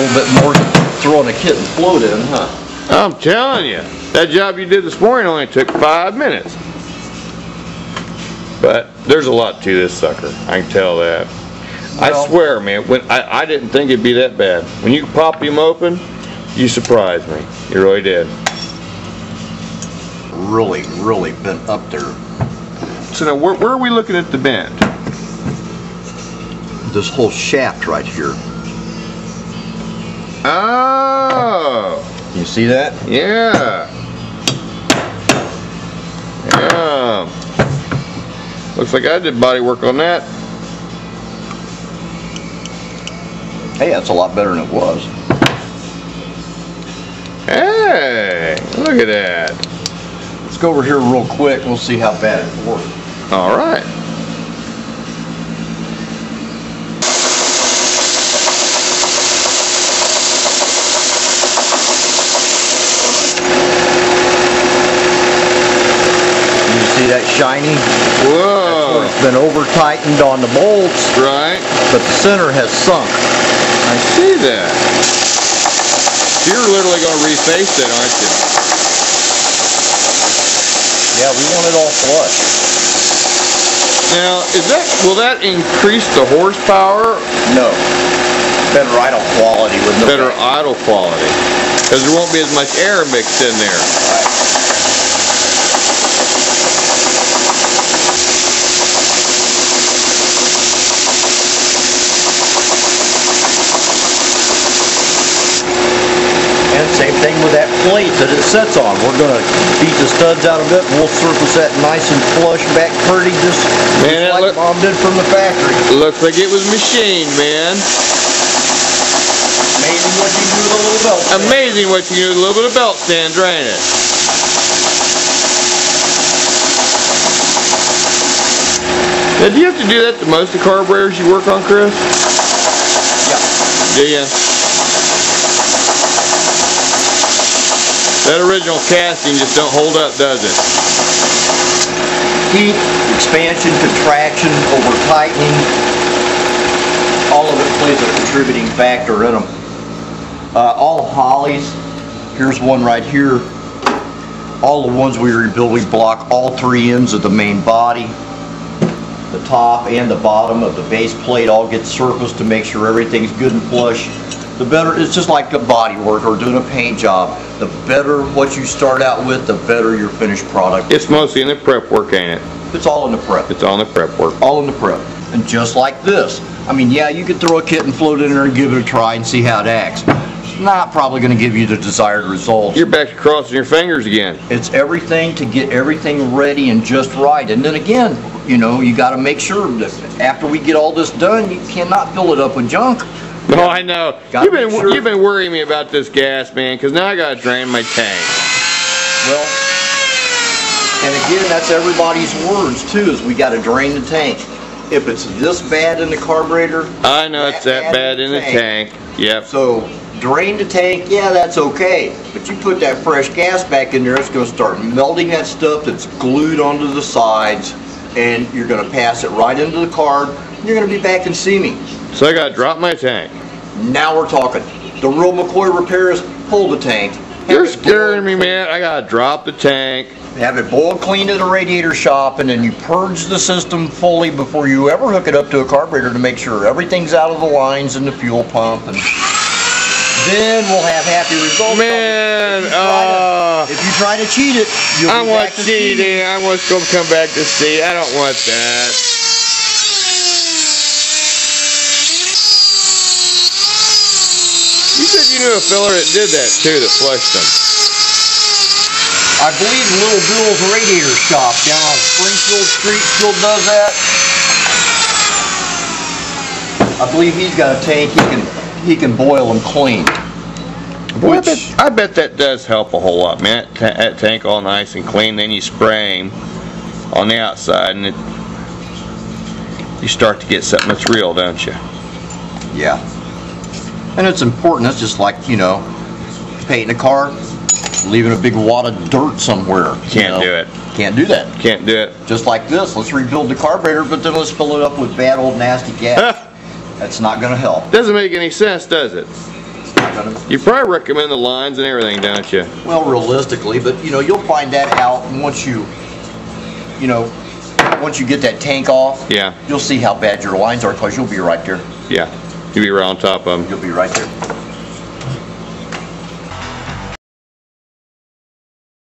little bit more throwing a kit and float in, huh? I'm telling you, that job you did this morning only took 5 minutes. But there's a lot to this sucker, I can tell that. Well, I swear, man, when I didn't think it'd be that bad. When you pop him open, you surprised me. You really did. Really, really bent up there. So now, where are we looking at the bend? This whole shaft right here. Oh! You see that? Yeah. Yeah. Looks like I did body work on that. Hey, that's a lot better than it was. Hey, look at that. Let's go over here real quick and we'll see how bad it works. All right. See that shiny? Whoa! It's been over tightened on the bolts, right? But the center has sunk. I see that. You're literally going to reface it, aren't you? Yeah, we want it all flush. Now, will that increase the horsepower? No. Better idle quality with no better idle quality, because there won't be as much air mixed in there. Right. Same thing with that plate that it sits on. We're going to beat the studs out of it and we'll surface that nice and flush back pretty, just like Mom did from the factory. Looks like it was machined, man. Amazing what you can do with a little belt sand. Amazing what you can do with a little bit of belt sand, ain't it? Now, do you have to do that to most of the carburetors you work on, Chris? Yeah. Do you? That original casting just don't hold up, does it? Heat, expansion, contraction, over tightening, all of it plays a contributing factor in them. All Holleys, here's one right here. All the ones we rebuild, we block all 3 ends of the main body. The top and the bottom of the base plate all get surfaced to make sure everything's good and flush. The better, it's just like a body work or doing a paint job. The better what you start out with, the better your finished product. It's mostly in the prep work, ain't it? It's all in the prep. It's all in the prep work. All in the prep. And just like this. I mean, yeah, you could throw a kit and float in there and give it a try and see how it acts. It's not probably going to give you the desired results. You're back to crossing your fingers again. It's everything to get everything ready and just right. And then again, you know, you got to make sure that after we get all this done, you cannot fill it up with junk. No, I know. You've been worrying me about this gas, man, because now I got to drain my tank. Well, and again, that's everybody's words, too, is we got to drain the tank. If it's this bad in the carburetor... I know it's that bad in the tank. Yep. So, drain the tank, yeah, that's okay. But you put that fresh gas back in there, it's going to start melting that stuff that's glued onto the sides, and you're going to pass it right into the carb, and you're going to be back and see me. So I got to drop my tank. Now we're talking. The real McCoy repairs, pull the tank. You're scaring me, man. I got to drop the tank. Have it boiled clean at a radiator shop, and then you purge the system fully before you ever hook it up to a carburetor to make sure everything's out of the lines in the fuel pump. And then we'll have happy results. Man, if you try to cheat it, you'll be back to cheating. I want to come back to see. I don't want that. You said you knew a fella that did that too, that flushed them. I believe Little Bill's Radiator Shop down on Springfield Street still does that. I believe he's got a tank he can boil them clean. Boy, I bet that does help a whole lot, man. That tank all nice and clean, then you spray them on the outside, and you start to get something that's real, don't you? Yeah. And it's important. It's just like, you know, painting a car, leaving a big wad of dirt somewhere. Can't do it. Can't do that. Can't do it. Just like this. Let's rebuild the carburetor, but then let's fill it up with bad old nasty gas. That's not going to help. Doesn't make any sense, does it? not gonna. You probably recommend the lines and everything, don't you? Well, realistically, but you know, you'll find that out once you get that tank off. Yeah. You'll see how bad your lines are because you'll be right there. Yeah. You'll be right on top of them. You'll be right there.